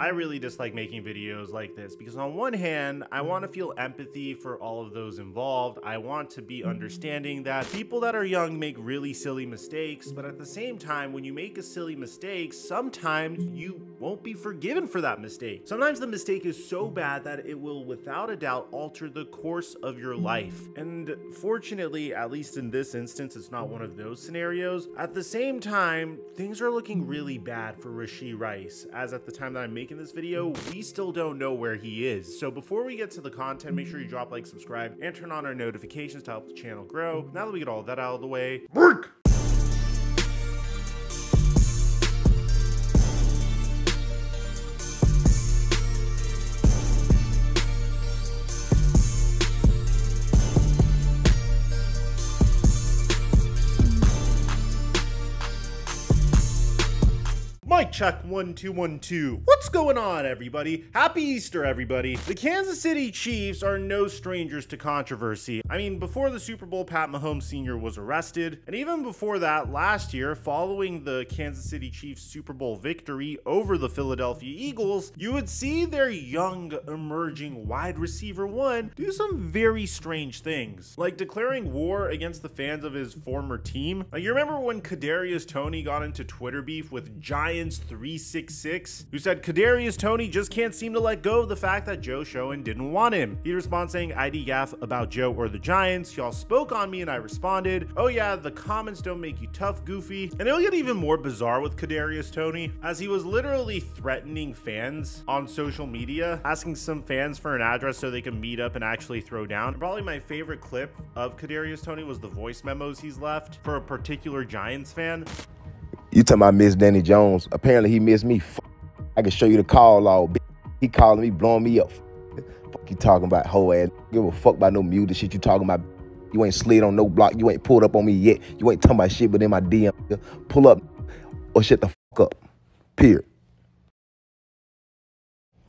I really dislike making videos like this because on one hand, I want to feel empathy for all of those involved. I want to be understanding that people that are young make really silly mistakes, but at the same time, when you make a silly mistake, sometimes you won't be forgiven for that mistake. Sometimes the mistake is so bad that it will without a doubt alter the course of your life. And fortunately, at least in this instance, it's not one of those scenarios. At the same time, things are looking really bad for Rashee Rice, as at the time that I'm making this video, we still don't know where he is. So before we get to the content, make sure you drop like, subscribe, and turn on our notifications to help the channel grow. Now that we get all that out of the way, work! Mic check 1 2 1 2. What's going on, everybody? Happy Easter, everybody. The Kansas City Chiefs are no strangers to controversy. I mean, before the Super Bowl, Pat Mahomes Sr. was arrested, and even before that, last year, following the Kansas City Chiefs Super Bowl victory over the Philadelphia Eagles, you would see their young, emerging wide receiver one do some very strange things, like declaring war against the fans of his former team. Like, you remember when Kadarius Toney got into Twitter beef with Giants 366, who said Kadarius Toney just can't seem to let go of the fact that Joe Schoen didn't want him. He responds saying, "ID gaff about Joe or the Giants. Y'all spoke on me and I responded. Oh yeah, the comments don't make you tough, goofy." And it'll get even more bizarre with Kadarius Toney, as he was literally threatening fans on social media, asking some fans for an address so they can meet up and actually throw down. And probably my favorite clip of Kadarius Toney was the voice memos he's left for a particular Giants fan. You talking about Miss Danny Jones? Apparently he missed me. I can show you the call log. He calling me, blowing me up. Fuck you talking about, hoe ass. Give a fuck about no music shit you talking about. You ain't slid on no block. You ain't pulled up on me yet. You ain't talking about shit but in my DM. Pull up or shut the fuck up. Period.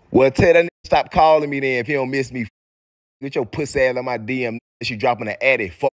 Well, tell that nigga stop calling me then if he don't miss me. Get your pussy ass on my DM. You dropping an addy. Fuck.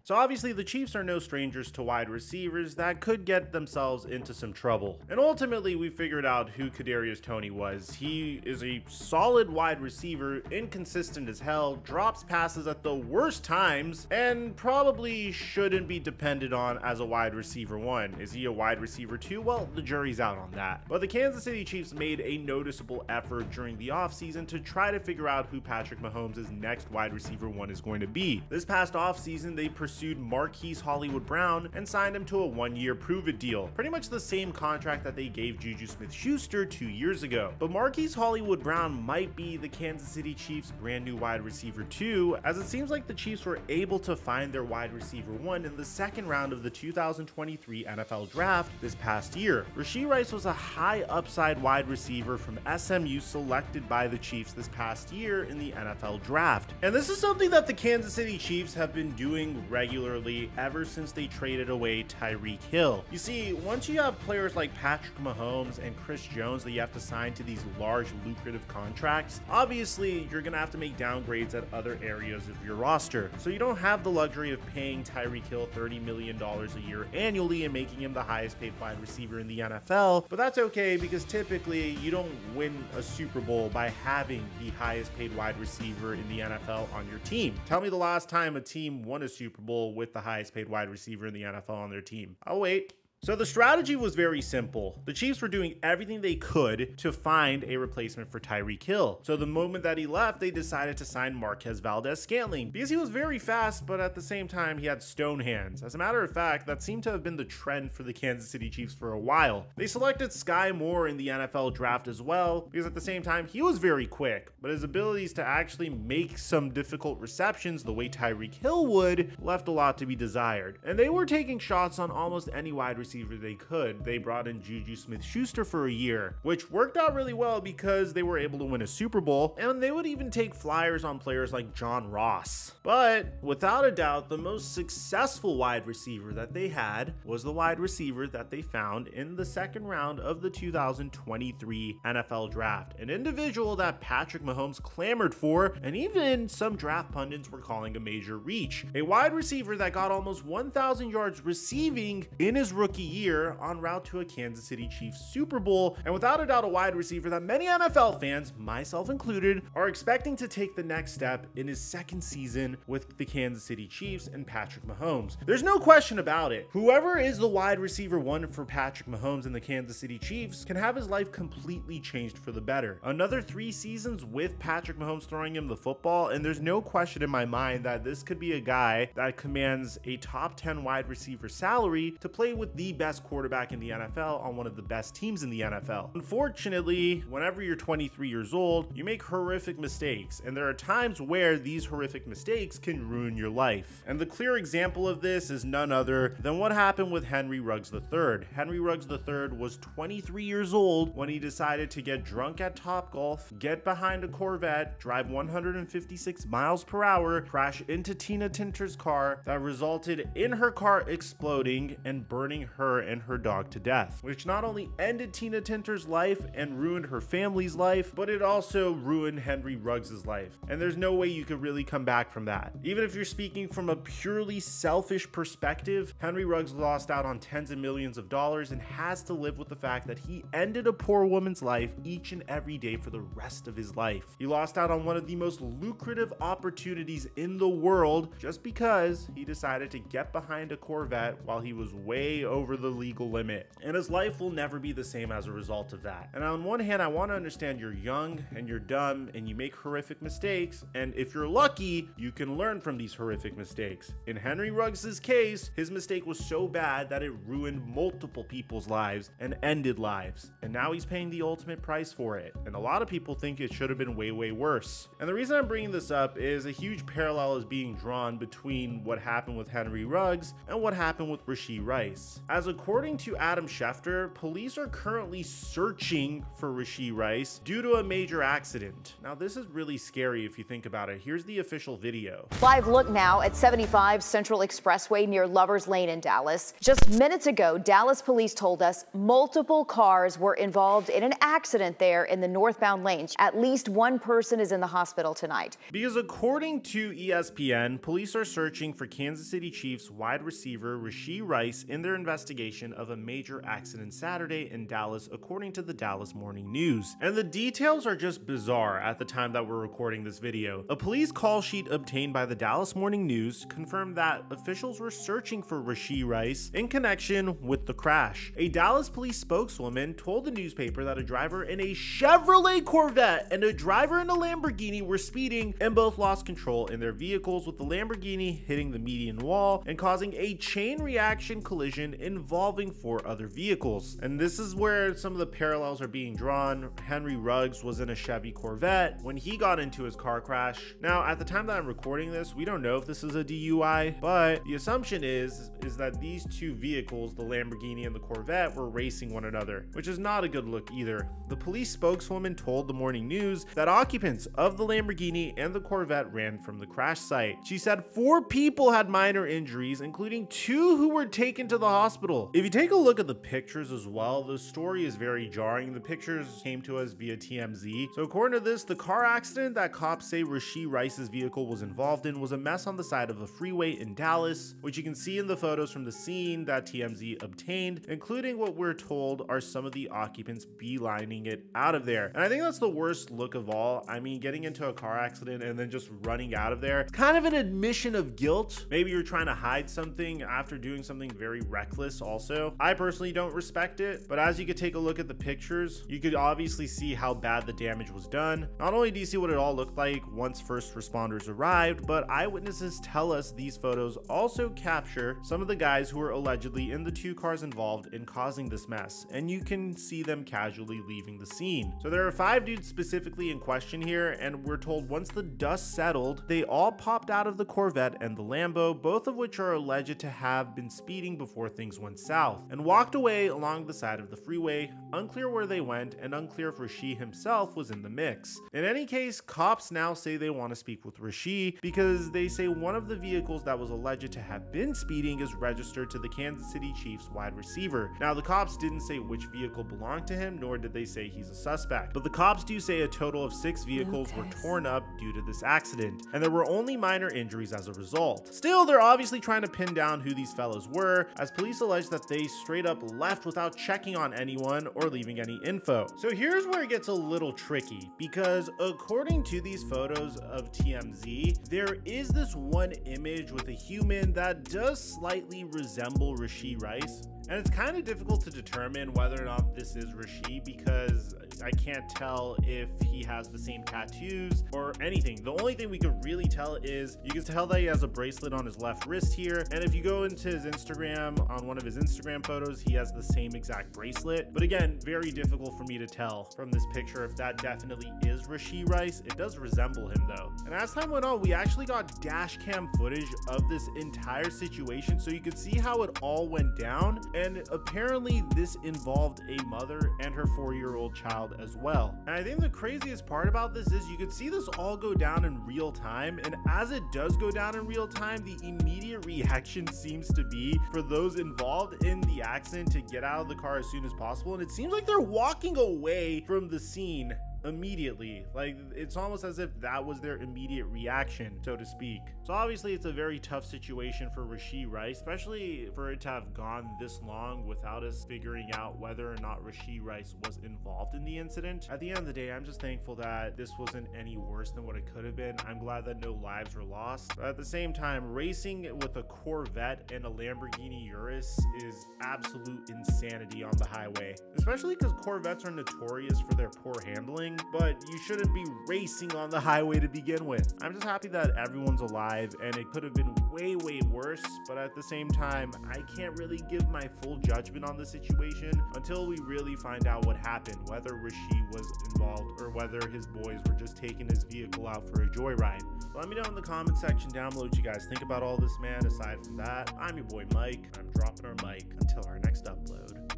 So obviously the Chiefs are no strangers to wide receivers that could get themselves into some trouble. And ultimately we figured out who Kadarius Toney was. He is a solid wide receiver, inconsistent as hell, drops passes at the worst times, and probably shouldn't be depended on as a wide receiver one. Is he a wide receiver two? Well, the jury's out on that. But the Kansas City Chiefs made a noticeable effort during the offseason to try to figure out who Patrick Mahomes' next wide receiver one is going to be. This past offseason, they pursued Marquise Hollywood Brown and signed him to a one-year prove-it deal. Pretty much the same contract that they gave Juju Smith-Schuster 2 years ago. But Marquise Hollywood Brown might be the Kansas City Chiefs' brand new wide receiver 2, as it seems like the Chiefs were able to find their wide receiver 1 in the second round of the 2023 NFL Draft this past year. Rashee Rice was a high upside wide receiver from SMU selected by the Chiefs this past year in the NFL Draft. And this is something that the Kansas City Chiefs have been doing regularly ever since they traded away Tyreek Hill. You see, once you have players like Patrick Mahomes and Chris Jones that you have to sign to these large lucrative contracts, obviously you're gonna have to make downgrades at other areas of your roster. So you don't have the luxury of paying Tyreek Hill $30 million a year annually and making him the highest paid wide receiver in the NFL, but that's okay because typically you don't win a Super Bowl by having the highest paid wide receiver in the NFL on your team. Tell me the last time a team won a Super Bowl with the highest paid wide receiver in the NFL on their team. I'll wait. So the strategy was very simple. The Chiefs were doing everything they could to find a replacement for Tyreek Hill. So the moment that he left, they decided to sign Marquez Valdes-Scantling because he was very fast, but at the same time, he had stone hands. As a matter of fact, that seemed to have been the trend for the Kansas City Chiefs for a while. They selected Sky Moore in the NFL Draft as well because at the same time, he was very quick, but his abilities to actually make some difficult receptions the way Tyreek Hill would left a lot to be desired. And they were taking shots on almost any wide receiver they could. They brought in Juju Smith-Schuster for a year, which worked out really well because they were able to win a Super Bowl, and they would even take flyers on players like John Ross. But without a doubt, the most successful wide receiver that they had was the wide receiver that they found in the second round of the 2023 NFL Draft, an individual that Patrick Mahomes clamored for, and even some draft pundits were calling a major reach. A wide receiver that got almost 1,000 yards receiving in his rookie rookie year en route to a Kansas City Chiefs Super Bowl, and without a doubt a wide receiver that many NFL fans, myself included, are expecting to take the next step in his second season with the Kansas City Chiefs and Patrick Mahomes. There's no question about it. Whoever is the wide receiver one for Patrick Mahomes and the Kansas City Chiefs can have his life completely changed for the better. Another 3 seasons with Patrick Mahomes throwing him the football, and there's no question in my mind that this could be a guy that commands a top 10 wide receiver salary to play with the best quarterback in the NFL on one of the best teams in the NFL. Unfortunately, whenever you're 23 years old, you make horrific mistakes, and there are times where these horrific mistakes can ruin your life. And the clear example of this is none other than what happened with Henry Ruggs III. Henry Ruggs III was 23 years old when he decided to get drunk at Topgolf, get behind a Corvette, drive 156 miles per hour, crash into Tina Tinter's car that resulted in her car exploding and burning her and her dog to death, which not only ended Tina Tinter's life and ruined her family's life, but it also ruined Henry Ruggs' life. And there's no way you could really come back from that. Even if you're speaking from a purely selfish perspective, Henry Ruggs lost out on tens of millions of dollars and has to live with the fact that he ended a poor woman's life each and every day for the rest of his life. He lost out on one of the most lucrative opportunities in the world just because he decided to get behind a Corvette while he was way over the legal limit. And his life will never be the same as a result of that. And on one hand, I want to understand you're young and you're dumb and you make horrific mistakes, and if you're lucky, you can learn from these horrific mistakes. In Henry Ruggs' case, his mistake was so bad that it ruined multiple people's lives and ended lives. And now he's paying the ultimate price for it. And a lot of people think it should have been way, way worse. And the reason I'm bringing this up is a huge parallel is being drawn between what happened with Henry Ruggs and what happened with Rashee Rice. As according to Adam Schefter, police are currently searching for Rashee Rice due to a major accident. Now, this is really scary if you think about it. Here's the official video. Live look now at 75 Central Expressway near Lovers Lane in Dallas. Just minutes ago, Dallas police told us multiple cars were involved in an accident there in the northbound lanes. At least one person is in the hospital tonight. Because according to ESPN, police are searching for Kansas City Chiefs wide receiver Rashee Rice in their investigation of a major accident Saturday in Dallas, according to the Dallas Morning News. And the details are just bizarre at the time that we're recording this video. A police call sheet obtained by the Dallas Morning News confirmed that officials were searching for Rashee Rice in connection with the crash. A Dallas police spokeswoman told the newspaper that a driver in a Chevrolet Corvette and a driver in a Lamborghini were speeding and both lost control in their vehicles, with the Lamborghini hitting the median wall and causing a chain reaction collision involving 4 other vehicles. And this is where some of the parallels are being drawn. Henry Ruggs was in a Chevy Corvette when he got into his car crash. Now, at the time that I'm recording this, we don't know if this is a DUI, but the assumption is that these 2 vehicles, the Lamborghini and the Corvette, were racing one another, which is not a good look either. The police spokeswoman told the Morning News that occupants of the Lamborghini and the Corvette ran from the crash site. She said 4 people had minor injuries, including 2 who were taken to the hospital. If you take a look at the pictures as well, the story is very jarring. The pictures came to us via TMZ. So according to this, the car accident that cops say Rashee Rice's vehicle was involved in was a mess on the side of a freeway in Dallas, which you can see in the photos from the scene that TMZ obtained, including what we're told are some of the occupants beelining it out of there. And I think that's the worst look of all. I mean, getting into a car accident and then just running out of there, it's kind of an admission of guilt. Maybe you're trying to hide something after doing something very reckless also. I personally don't respect it, but as you could take a look at the pictures, you could obviously see how bad the damage was done. Not only do you see what it all looked like once first responders arrived, but eyewitnesses tell us these photos also capture some of the guys who were allegedly in the 2 cars involved in causing this mess, and you can see them casually leaving the scene. So there are 5 dudes specifically in question here, and we're told once the dust settled, they all popped out of the Corvette and the Lambo, both of which are alleged to have been speeding before things went south, and walked away along the side of the freeway. Unclear where they went, and unclear if Rashee himself was in the mix. In any case, cops now say they want to speak with Rashee because they say one of the vehicles that was alleged to have been speeding is registered to the Kansas City Chiefs wide receiver. Now, the cops didn't say which vehicle belonged to him, nor did they say he's a suspect, but the cops do say a total of 6 vehicles were torn up due to this accident, and there were only minor injuries as a result. Still, they're obviously trying to pin down who these fellows were, as police realized that they straight up left without checking on anyone or leaving any info. So here's where it gets a little tricky, because according to these photos of TMZ, there is this one image with a human that does slightly resemble Rashee Rice. And it's kind of difficult to determine whether or not this is Rashee, because I can't tell if he has the same tattoos or anything. The only thing we could really tell is you can tell that he has a bracelet on his left wrist here. And if you go into his Instagram, on one of his Instagram photos, he has the same exact bracelet. But again, very difficult for me to tell from this picture if that definitely is Rashee Rice. It does resemble him though. And as time went on, we actually got dash cam footage of this entire situation, so you could see how it all went down. And apparently this involved a mother and her 4-year-old child as well. And I think the craziest part about this is you could see this all go down in real time. And as it does go down in real time, the immediate reaction seems to be for those involved in the accident to get out of the car as soon as possible. And it seems like they're walking away from the scene immediately. Like, it's almost as if that was their immediate reaction, so to speak. So obviously it's a very tough situation for Rashee Rice, especially for it to have gone this long without us figuring out whether or not Rashee Rice was involved in the incident. At the end of the day, I'm just thankful that this wasn't any worse than what it could have been. I'm glad that no lives were lost. But at the same time, racing with a Corvette and a Lamborghini Urus is absolute insanity on the highway, especially because Corvettes are notorious for their poor handling. But you shouldn't be racing on the highway to begin with. I'm just happy that everyone's alive, and it could have been way worse, but at the same time, I can't really give my full judgment on the situation until we really find out what happened, whether Rashee was involved or whether his boys were just taking his vehicle out for a joyride. So let me know in the comment section down below what you guys think about all this, man. Aside from that, I'm your boy Mike. I'm dropping our mic until our next upload.